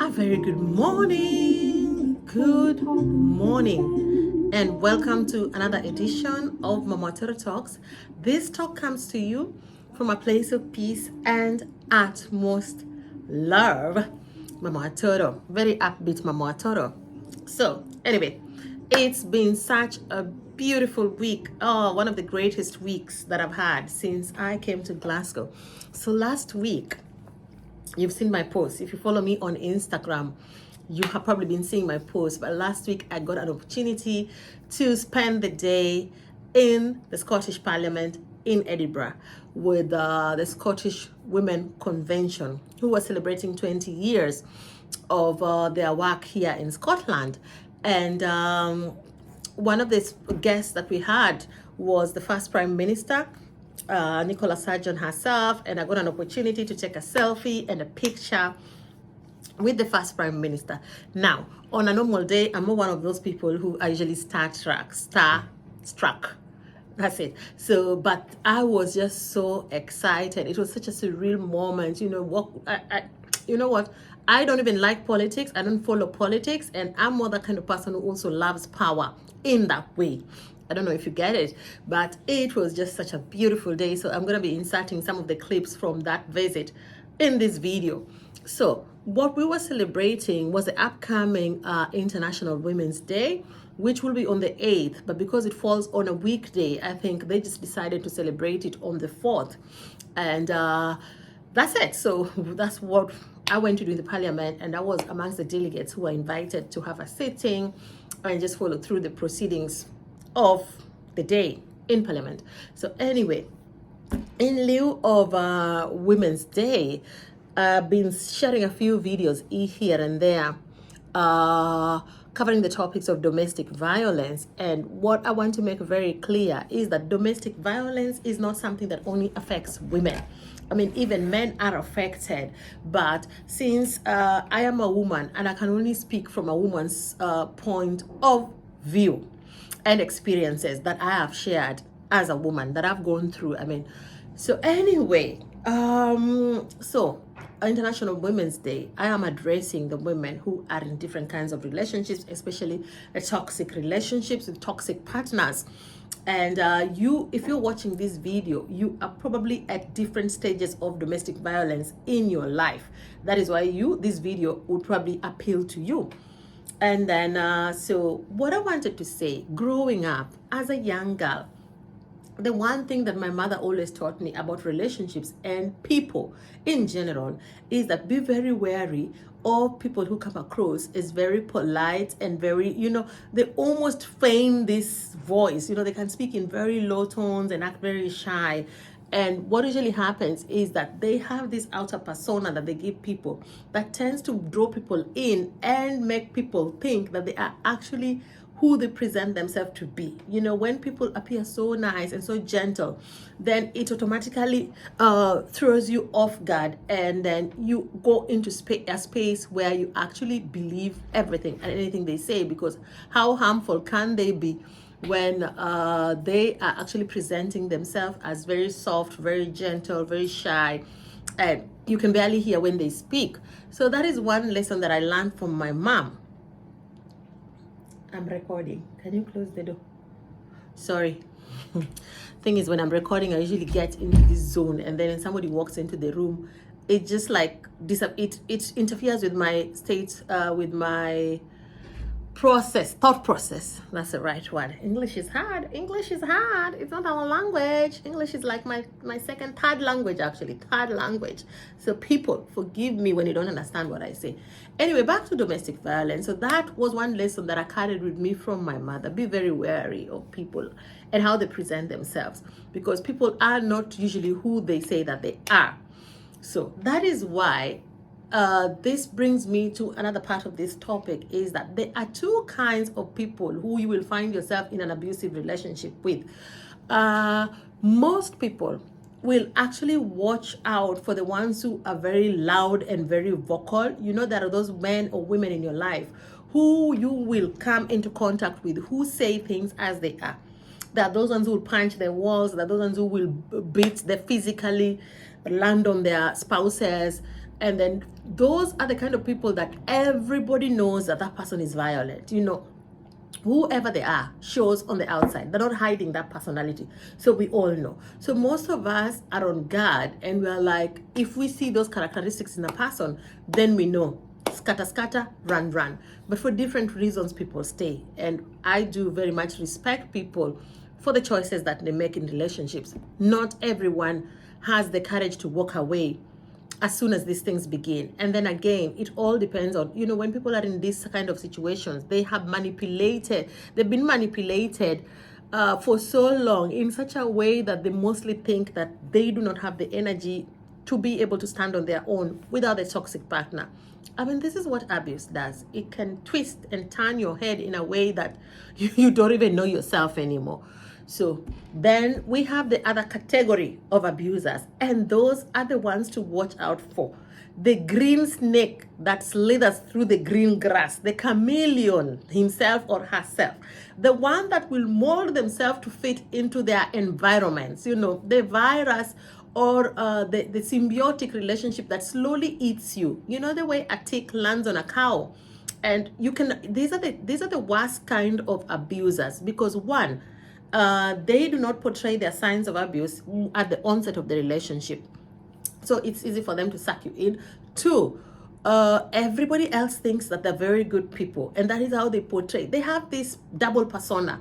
A very good morning, and welcome to another edition of Mama Toro Talks. This talk comes to you from a place of peace and utmost love. Mama Toro, very upbeat Mama Toro. So, anyway, it's been such a beautiful week. Oh, one of the greatest weeks that I've had since I came to Glasgow. So, last week, you've seen my post. If you follow me on Instagram, you have probably been seeing my post. But last week, I got an opportunity to spend the day in the Scottish Parliament in Edinburgh with the Scottish Women Convention, who was celebrating 20 years of their work here in Scotland. And one of the guests that we had was the first Prime Minister, Nicola Sturgeon herself, and I got an opportunity to take a selfie and a picture with the first Prime Minister. Now, on a normal day, I'm not one of those people who are usually starstruck. That's it. So, but I was just so excited. It was such a surreal moment. You know what? You know what? I don't even like politics. I don't follow politics, and I'm more the kind of person who also loves power in that way. I don't know if you get it, but it was just such a beautiful day. So I'm going to be inserting some of the clips from that visit in this video. So what we were celebrating was the upcoming International Women's Day, which will be on the 8th. But because it falls on a weekday, I think they just decided to celebrate it on the 4th. And that's it. So that's what I went to do in the Parliament. And I was amongst the delegates who were invited to have a sitting and just follow through the proceedings of the day in Parliament. So anyway, in lieu of Women's Day, I've been sharing a few videos here and there covering the topics of domestic violence. And what I want to make very clear is that domestic violence is not something that only affects women. I mean, even men are affected. But since I am a woman and I can only speak from a woman's point of view and experiences that I have shared as a woman, that I've gone through. I mean, so anyway, so International Women's Day, I am addressing the women who are in different kinds of relationships, especially toxic relationships with toxic partners. And if you're watching this video, you are probably at different stages of domestic violence in your life. That is why this video would probably appeal to you. And then, so what I wanted to say, growing up as a young girl, the one thing that my mother always taught me about relationships and people in general is that be very wary of people who come across as very polite and very, they almost feign this voice. They can speak in very low tones and act very shy. And what usually happens is that they have this outer persona that they give people that tends to draw people in and make people think that they are actually who they present themselves to be. When people appear so nice and so gentle, then it automatically throws you off guard, and then you go into a space where you actually believe everything and anything they say, because how harmful can they be when they are actually presenting themselves as very soft, very gentle, very shy, and you can barely hear when they speak. So that is one lesson that I learned from my mom. I'm recording. Can you close the door? Sorry. Thing is, when I'm recording, I usually get into this zone, and then when somebody walks into the room, it just like it interferes with my state, with my thought process. That's the right word. English is hard. It's not our language. English is like my third language. So people, forgive me when you don't understand what I say. Anyway, back to domestic violence. So that was one lesson that I carried with me from my mother. Be very wary of people and how they present themselves, because people are not usually who they say that they are. So that is why this brings me to another part of this topic, is that there are two kinds of people who you will find yourself in an abusive relationship with. Most people will actually watch out for the ones who are very loud and very vocal. There are those men or women in your life who you will come into contact with, who say things as they are. There are those ones who will punch their walls. There are those ones who will beat, they physically land on their spouses. And then those are the kind of people that everybody knows that that person is violent. Whoever they are shows on the outside. They're not hiding that personality. So we all know. So most of us are on guard, and we're like, if we see those characteristics in a person, then we know. Scatter, scatter, run, run. But for different reasons, people stay. And I do very much respect people for the choices that they make in relationships. Not everyone has the courage to walk away as soon as these things begin. And then again, it all depends on, when people are in these kind of situations, they've been manipulated for so long in such a way that they mostly think that they do not have the energy to be able to stand on their own without a toxic partner. I mean, this is what abuse does. It can twist and turn your head in a way that you don't even know yourself anymore. So then we have the other category of abusers, and those are the ones to watch out for. The green snake that slithers through the green grass, the chameleon himself or herself, the one that will mold themselves to fit into their environments, the virus or the symbiotic relationship that slowly eats you. The way a tick lands on a cow. And these are the worst kind of abusers, because one, they do not portray their signs of abuse at the onset of the relationship. So it's easy for them to suck you in. Two, everybody else thinks that they're very good people, and that is how they portray. They have this double persona.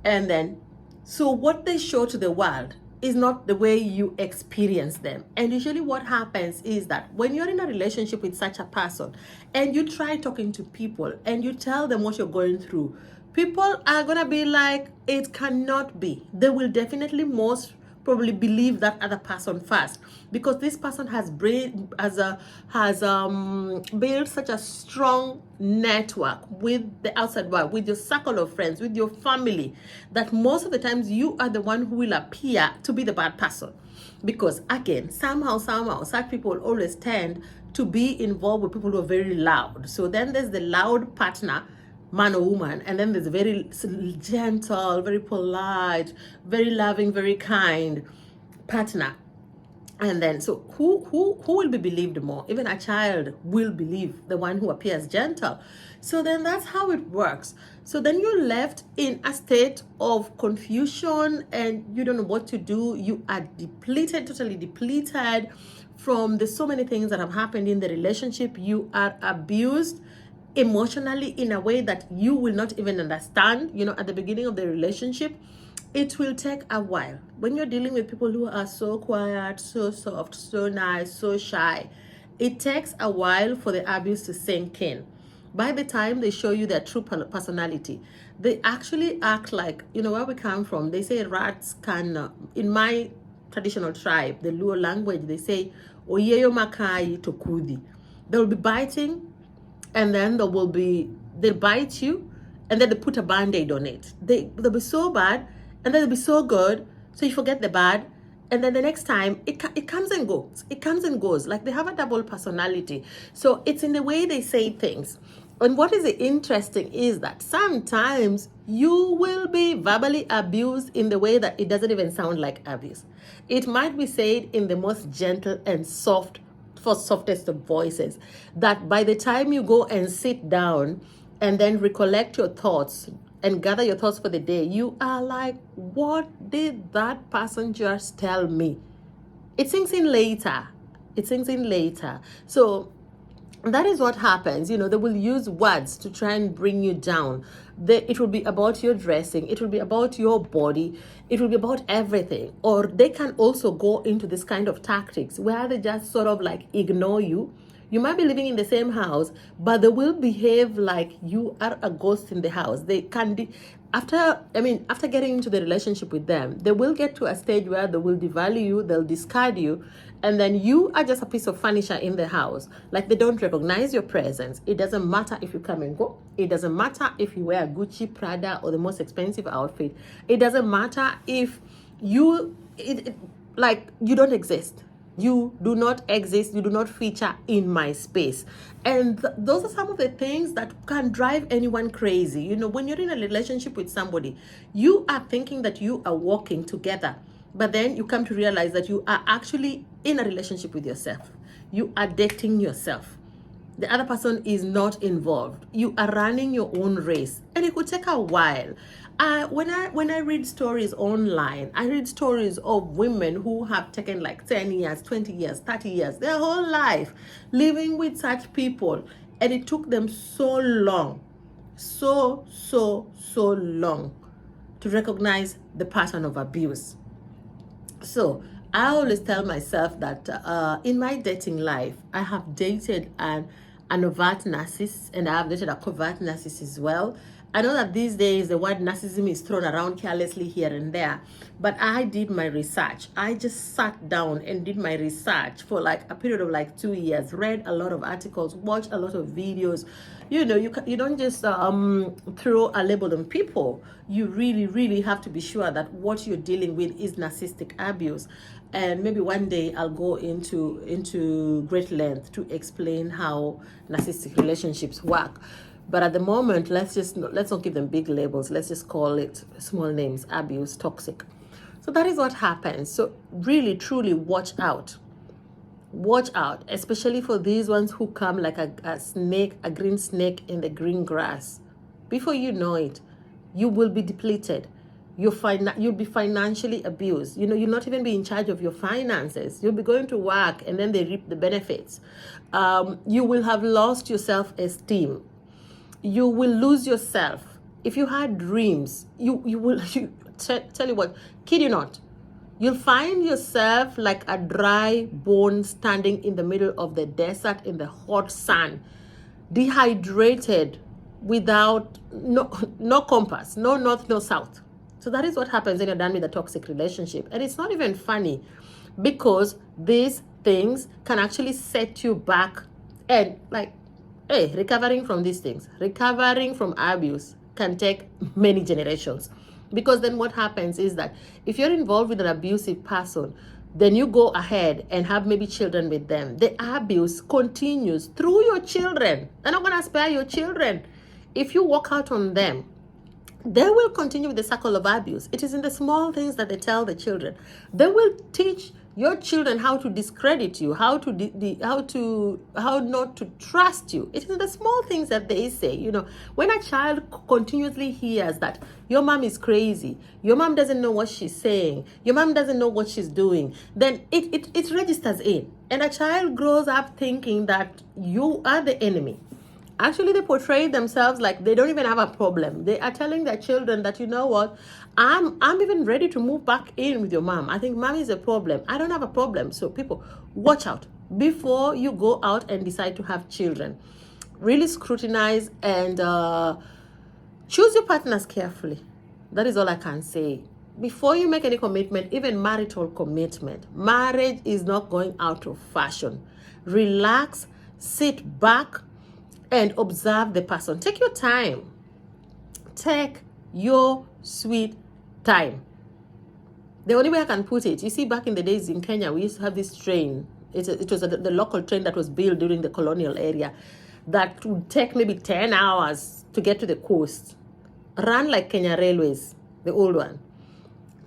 And then, so what they show to the world is not the way you experience them. And usually what happens is that when you're in a relationship with such a person and you try talking to people and you tell them what you're going through, people are gonna be like, it cannot be. They will definitely most probably believe that other person first, because this person has built such a strong network with the outside world, with your circle of friends, with your family, that most of the times you are the one who will appear to be the bad person. Because again, somehow such people always tend to be involved with people who are very loud. So then there's the loud partner, man or woman, and then there's a very gentle, very polite, very loving, very kind partner. And then, so who will be believed more? Even a child will believe the one who appears gentle. So then that's how it works. So then you're left in a state of confusion and you don't know what to do. You are depleted, totally depleted from the so many things that have happened in the relationship. You are abused emotionally in a way that you will not even understand. At the beginning of the relationship, it will take a while. When you're dealing with people who are so quiet, so soft, so nice, so shy, it takes a while for the abuse to sink in. By the time they show you their true personality, they actually act like, where we come from, they say rats can, in my traditional tribe, the Luo language, they say, oyeyo makai tokudi. They'll be biting, and then they'll bite you, and then they put a band-aid on it. They'll be so bad, and then they'll be so good, so you forget the bad, and then the next time, it comes and goes. It comes and goes. Like they have a double personality. So it's in the way they say things. And what is interesting is that sometimes you will be verbally abused in the way that it doesn't even sound like abuse. It might be said in the most gentle and softest of voices, that by the time you go and sit down and then recollect your thoughts and gather your thoughts for the day, you are like, what did that person just tell me? It sinks in later. So that is what happens. They will use words to try and bring you down. It will be about your dressing. It will be about your body. It will be about everything. Or they can also go into this kind of tactics where they just sort of like ignore you. You might be living in the same house, but they will behave like you are a ghost in the house. They can, after getting into the relationship with them, they will get to a stage where they will devalue you, they'll discard you, and then you are just a piece of furniture in the house. Like they don't recognize your presence. It doesn't matter if you come and go. It doesn't matter if you wear Gucci, Prada, or the most expensive outfit. It doesn't matter if you don't exist. You do not exist. You do not feature in my space. And those are some of the things that can drive anyone crazy. When you're in a relationship with somebody, you are thinking that you are walking together, but then you come to realize that you are actually in a relationship with yourself. you are dating yourself. The other person is not involved. You are running your own race, and it could take a while. When I read stories online, I read stories of women who have taken like 10 years, 20 years, 30 years, their whole life living with such people, and it took them so long, so long to recognize the pattern of abuse. So I always tell myself that in my dating life, I have dated an overt narcissist, and I have dated a covert narcissist as well. I know that these days the word narcissism is thrown around carelessly here and there, but I did my research. I just sat down and did my research for like a period of like 2 years, read a lot of articles, watched a lot of videos. You know, you don't just throw a label on people. You really have to be sure that what you're dealing with is narcissistic abuse. And maybe one day I'll go into great length to explain how narcissistic relationships work. But at the moment, let's not give them big labels. Let's just call it small names: abuse, toxic. So that is what happens. So really, truly watch out. Watch out, especially for these ones who come like a snake, a green snake in the green grass. Before you know it, you will be depleted. You'll be financially abused. You know, you'll not even be in charge of your finances. You'll be going to work and then they reap the benefits. You will have lost your self-esteem. You will lose yourself. If you had dreams, you will tell you what, kid you not, you'll find yourself like a dry bone standing in the middle of the desert in the hot sun, dehydrated, without no compass, no north, no south. So that is what happens when you're done with a toxic relationship. And it's not even funny, because these things can actually set you back. And like, hey, recovering from these things, recovering from abuse can take many generations. Because then what happens is that if you're involved with an abusive person, then you go ahead and have maybe children with them. The abuse continues through your children. They're not going to spare your children. If you walk out on them, they will continue with the cycle of abuse. It is in the small things that they tell the children. They will teach your children how to discredit you, how not to trust you. It is the small things that they say. You know, when a child continuously hears that your mom is crazy, your mom doesn't know what she's saying, your mom doesn't know what she's doing, then it registers in, and a child grows up thinking that you are the enemy. Actually, they portray themselves like they don't even have a problem. They are telling their children that, you know what, I'm even ready to move back in with your mom. I think mom is a problem. I don't have a problem. So people, watch out before you go out and decide to have children. Really scrutinize and choose your partners carefully. That is all I can say. Before you make any commitment, even marital commitment, marriage is not going out of fashion. Relax, sit back, and observe the person. Take your time. Take your sweet time. The only way I can put it, you see, back in the days in Kenya, we used to have this train. It was the local train that was built during the colonial area that would take maybe 10 hours to get to the coast. Run like Kenya Railways, the old one.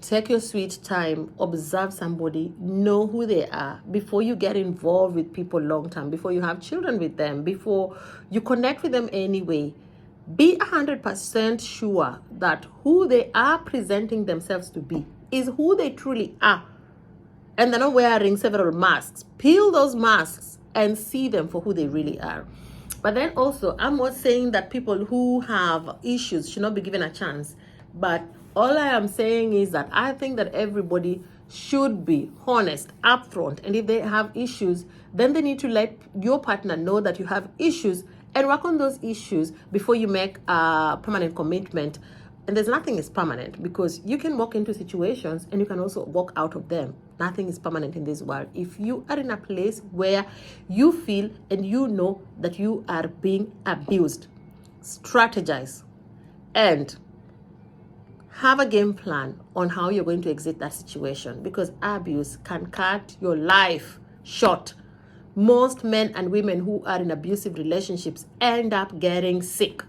Take your sweet time, observe somebody, know who they are before you get involved with people long term, before you have children with them, before you connect with them anyway. Be 100% sure that who they are presenting themselves to be is who they truly are. And they're not wearing several masks. Peel those masks and see them for who they really are. But then also, I'm not saying that people who have issues should not be given a chance. But all I am saying is that I think that everybody should be honest, upfront. And if they have issues, then they need to let your partner know that you have issues and work on those issues before you make a permanent commitment. And there's nothing is permanent, because you can walk into situations and you can also walk out of them. Nothing is permanent in this world. If you are in a place where you feel and you know that you are being abused, strategize and have a game plan on how you're going to exit that situation, because abuse can cut your life short. Most men and women who are in abusive relationships end up getting sick,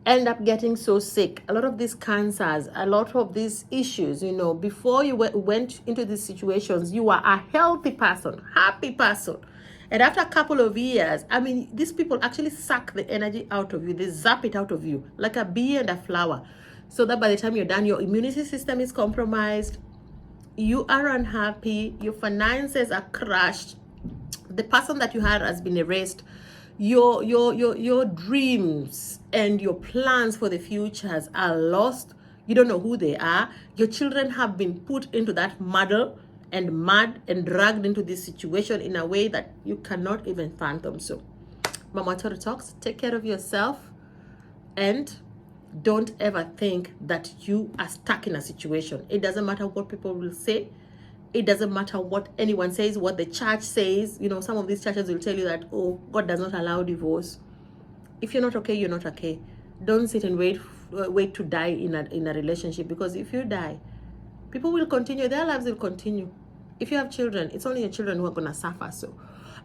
end up getting so sick. A lot of these cancers, a lot of these issues, you know, before you went into these situations, you are a healthy person, happy person. And after a couple of years, I mean, these people actually suck the energy out of you. They zap it out of you like a bee and a flower. So that by the time you're done, your immunity system is compromised. You are unhappy. Your finances are crushed. The person that you had has been erased. Your dreams and your plans for the futures are lost. You don't know who they are. Your children have been put into that muddle and mud and dragged into this situation in a way that you cannot even fathom. So, Mama Toro Talks, take care of yourself and don't ever think that you are stuck in a situation. It doesn't matter what people will say. It doesn't matter what anyone says, what the church says. You know, some of these churches will tell you that, oh, God does not allow divorce. If you're not okay, you're not okay. Don't sit and wait to die in a relationship, because if you die, people will continue. Their lives will continue. If you have children, it's only your children who are going to suffer. So,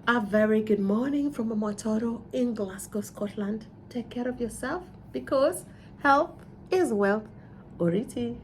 a very good morning from Mama Toro in Glasgow, Scotland. Take care of yourself, because health is wealth. Oriti.